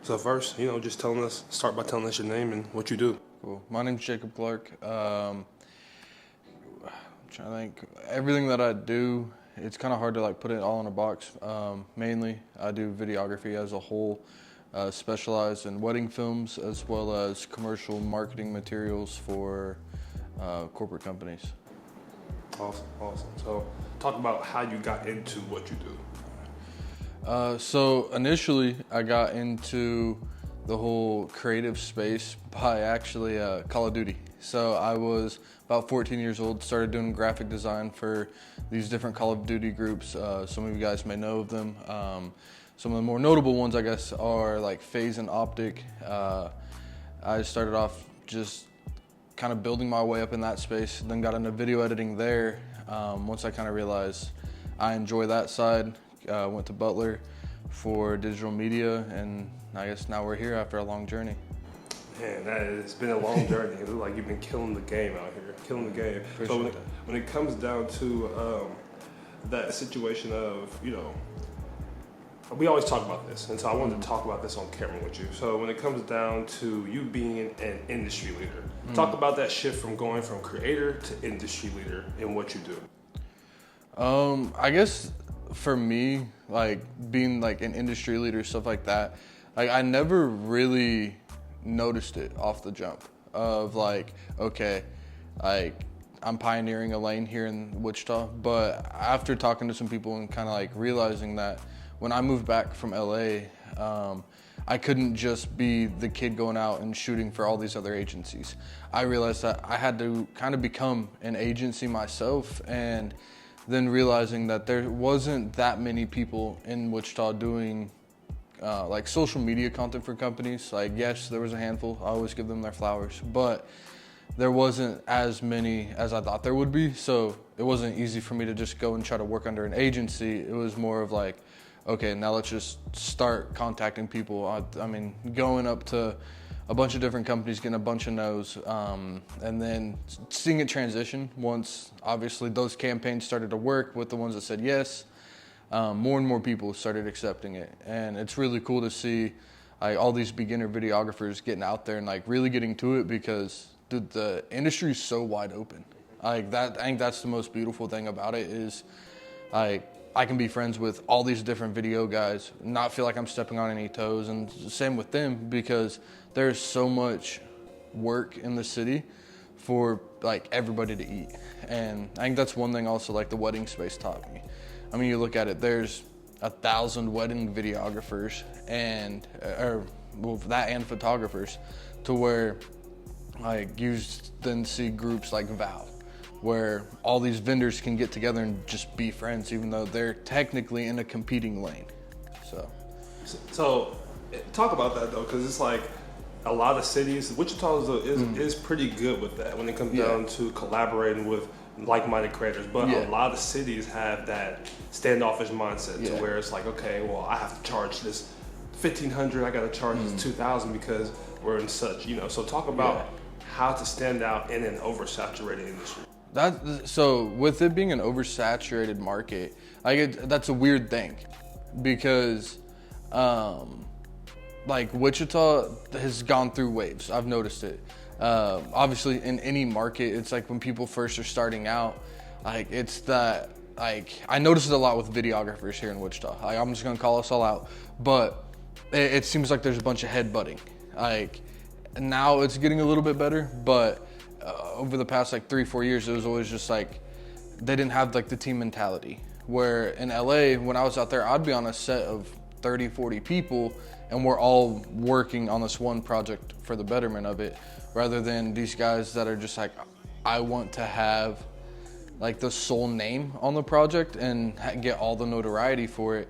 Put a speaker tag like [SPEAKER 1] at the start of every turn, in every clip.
[SPEAKER 1] So first, just start by telling us your name and what you do.
[SPEAKER 2] Cool. My name's Jacob Clark. I'm trying to think. Everything that I do, it's kind of hard to put it all in a box. Mainly, I do videography as a whole, specialize in wedding films as well as commercial marketing materials for corporate companies.
[SPEAKER 1] Awesome. So talk about how you got into what you do.
[SPEAKER 2] So initially, I got into the whole creative space by actually Call of Duty. So I was about 14 years old, started doing graphic design for these different Call of Duty groups. Some of you guys may know of them. Some of the more notable ones, I guess, are like Phase and Optic. I started off just kind of building my way up in that space, then got into video editing there. Once I kind of realized I enjoy that side, went to Butler for digital media, and I guess now we're here after a long journey.
[SPEAKER 1] Man, it's been a long journey. It looks like you've been killing the game out here, So when it comes down to that situation of, we always talk about this, and so I wanted to talk about this on camera with you. So when it comes down to you being an industry leader, talk about that shift from going from creator to industry leader in what you do.
[SPEAKER 2] I guess for me, being an industry leader, stuff like that, I never really noticed it off the jump of I'm pioneering a lane here in Wichita. But after talking to some people and kind of realizing that when I moved back from LA, I couldn't just be the kid going out and shooting for all these other agencies. I realized that I had to kind of become an agency myself, and then realizing that there wasn't that many people in Wichita doing social media content for companies. Yes, there was a handful. I always give them their flowers, but there wasn't as many as I thought there would be. So it wasn't easy for me to just go and try to work under an agency. It was more of okay, now let's just start contacting people. I mean, going up to a bunch of different companies, getting a bunch of no's, and then seeing it transition once, obviously, those campaigns started to work with the ones that said yes. More and more people started accepting it. And it's really cool to see all these beginner videographers getting out there and really getting to it, because the industry is so wide open. I think that's the most beautiful thing about it is I can be friends with all these different video guys, not feel like I'm stepping on any toes, and same with them, because there's so much work in the city for everybody to eat. And I think that's one thing also the wedding space taught me. I mean, you look at it, there's 1,000 wedding videographers and photographers, to where you then see groups like Val, where all these vendors can get together and just be friends, even though they're technically in a competing lane.
[SPEAKER 1] So talk about that though, because it's a lot of cities, Wichita is pretty good with that when it comes down to collaborating with like-minded creators, but a lot of cities have that standoffish mindset to where it's okay, well, I have to charge this $1,500, I got to charge this $2,000 because we're in such, so talk about how to stand out in an oversaturated industry.
[SPEAKER 2] So with it being an oversaturated market, that's a weird thing, because Wichita has gone through waves. I've noticed it. Obviously in any market, it's when people first are starting out, it's that, I notice it a lot with videographers here in Wichita. I'm just gonna call us all out, but it seems like there's a bunch of headbutting. Now it's getting a little bit better, but over the past 3-4 years, it was always just they didn't have the team mentality. Where in LA, when I was out there, I'd be on a set of 30-40 people, and we're all working on this one project for the betterment of it, rather than these guys that are just I want to have the sole name on the project and get all the notoriety for it.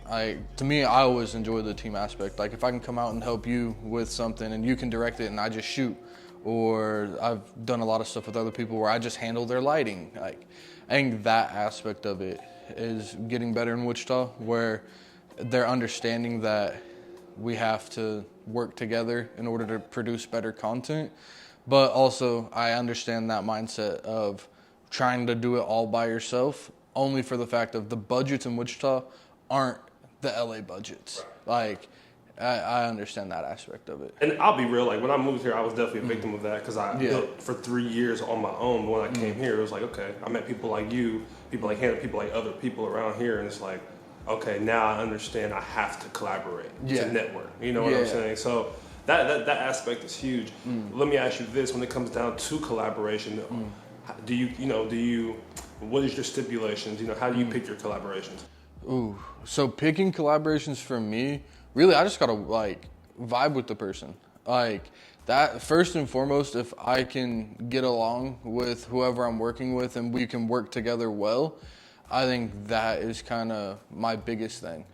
[SPEAKER 2] To me, I always enjoy the team aspect. If I can come out and help you with something and you can direct it and I just shoot, or I've done a lot of stuff with other people where I just handle their lighting. I think that aspect of it is getting better in Wichita, where they're understanding that we have to work together in order to produce better content. But also, I understand that mindset of trying to do it all by yourself, only for the fact of the budgets in Wichita aren't the LA budgets. I understand that aspect of it.
[SPEAKER 1] And I'll be real, like when I moved here, I was definitely a victim of that because I built for 3 years on my own. But when I came here, it was like, okay, I met people like you, people like Hannah, people like other people around here, and it's like, okay, now I understand I have to collaborate to network. You know what I'm saying? So that aspect is huge. Let me ask you this: when it comes down to collaboration, what is your stipulations? How do you pick your collaborations?
[SPEAKER 2] Ooh, so picking collaborations for me, really, I just gotta like vibe with the person. Like that, first and foremost, if I can get along with whoever I'm working with and we can work together well, I think that is kind of my biggest thing.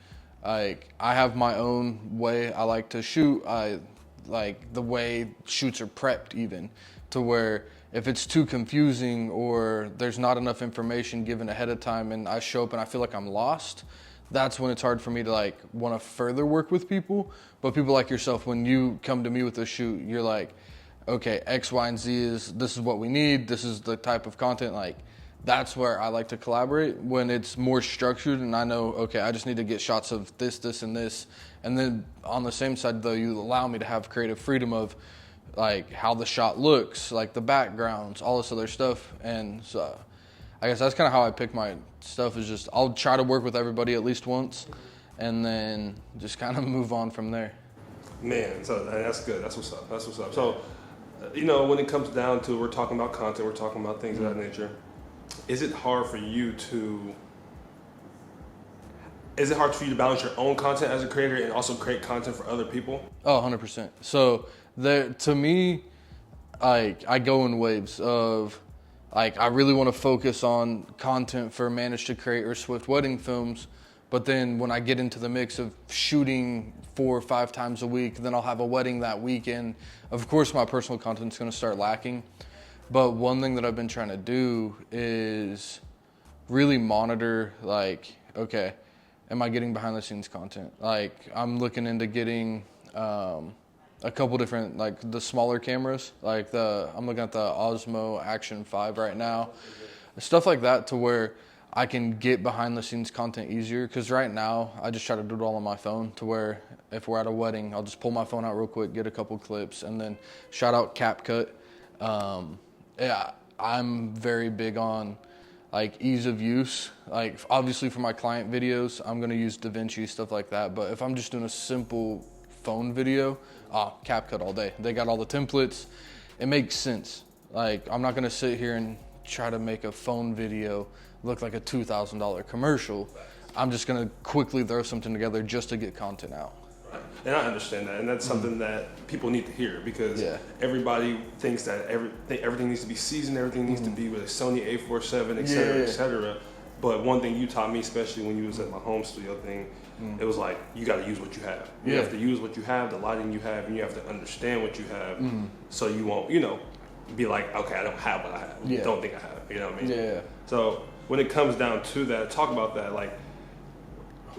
[SPEAKER 2] Like I have my own way I like to shoot. I like the way shoots are prepped even to where if it's too confusing or there's not enough information given ahead of time and I show up and I feel like I'm lost, that's when it's hard for me to like want to further work with people. But people like yourself, when you come to me with a shoot, you're like, okay, X, Y, and Z this is what we need. This is the type of content. Like that's where I like to collaborate when it's more structured and I know, okay, I just need to get shots of this, this, and this. And then on the same side though, you allow me to have creative freedom of like how the shot looks, like the backgrounds, all this other stuff. And so I guess that's kind of how I pick my stuff is just I'll try to work with everybody at least once and then just kind of move on from there.
[SPEAKER 1] Man, so that's good. That's what's up. That's what's up. So, when it comes down to we're talking about content, we're talking about things of that nature. Is it hard for you to balance your own content as a creator and also create content for other people?
[SPEAKER 2] Oh, 100%. So to me, like I go in waves of like I really want to focus on content for Manage to Create or Swift wedding films, but then when I get into the mix of shooting 4 or 5 times a week, then I'll have a wedding that weekend. Of course, my personal content's going to start lacking. But one thing that I've been trying to do is really monitor like, okay, am I getting behind the scenes content? Like I'm looking into getting a couple different, like the smaller cameras, like I'm looking at the Osmo Action 5 right now, stuff like that to where I can get behind the scenes content easier. Cause right now I just try to do it all on my phone to where if we're at a wedding, I'll just pull my phone out real quick, get a couple clips and then shout out CapCut. Yeah, I'm very big on like ease of use. Like obviously for my client videos, I'm gonna use DaVinci, stuff like that. But if I'm just doing a simple phone video, CapCut all day. They got all the templates. It makes sense. Like I'm not gonna sit here and try to make a phone video look like a $2,000 commercial. I'm just gonna quickly throw something together just to get content out.
[SPEAKER 1] And I understand that, and that's something that people need to hear because everybody thinks that everything needs to be seasoned, everything needs to be with a Sony A47, et cetera, et cetera. But one thing you taught me, especially when you was at my home studio thing, it was like, you got to use what you have. You have to use what you have, the lighting you have, and you have to understand what you have so you won't, be like, okay, I don't have what I have. Yeah. Don't think I have it. You know what I mean?
[SPEAKER 2] Yeah.
[SPEAKER 1] So when it comes down to that, talk about that. Like,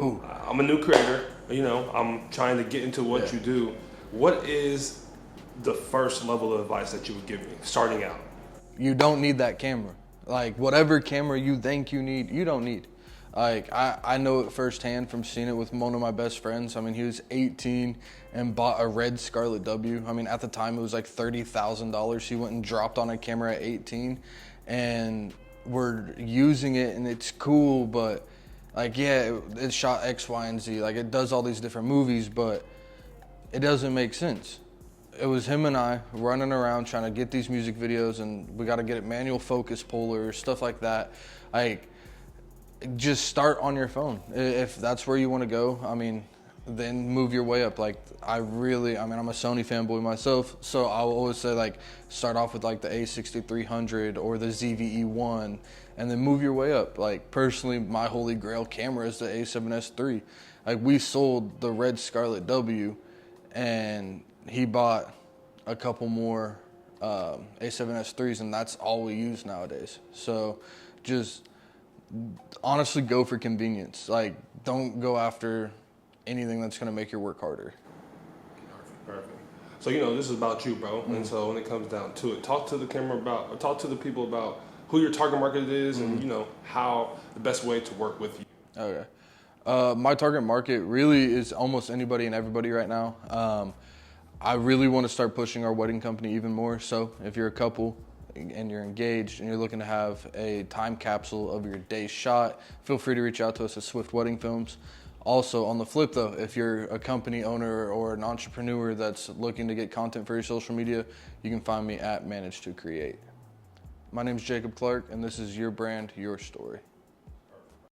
[SPEAKER 1] I'm a new creator. I'm trying to get into what you do. What is the first level of advice that you would give me starting out?
[SPEAKER 2] You don't need that camera. Like whatever camera you think you need, you don't need. Like I know it firsthand from seeing it with one of my best friends. I mean, he was 18 and bought a red Scarlett W. I mean, at the time it was like $30,000. He went and dropped on a camera at 18 and we're using it and it's cool, but like, yeah, it shot X, Y, and Z. Like, it does all these different movies, but it doesn't make sense. It was him and I running around trying to get these music videos, and we got to get it manual focus puller, stuff like that. Like, just start on your phone. If that's where you want to go, I mean, then move your way up. Like, I'm a Sony fanboy myself, so I'll always say, like, start off with, like, the A6300 or the ZVE1, and then move your way up. Like, personally, my holy grail camera is the A7S III. Like, we sold the red Scarlett W, and he bought a couple more A7S IIIs, and that's all we use nowadays. So just honestly go for convenience. Like, don't go after anything that's going to make your work harder.
[SPEAKER 1] Perfect. So, this is about you, bro. And so when it comes down to it, talk to the people about who your target market is and, how the best way to work with you.
[SPEAKER 2] Okay. My target market really is almost anybody and everybody right now. I really want to start pushing our wedding company even more. So if you're a couple and you're engaged and you're looking to have a time capsule of your day's shot, feel free to reach out to us at Swift Wedding Films. Also, on the flip though, if you're a company owner or an entrepreneur that's looking to get content for your social media, you can find me at Manage to Create. My name is Jacob Clark, and this is Your Brand, Your Story.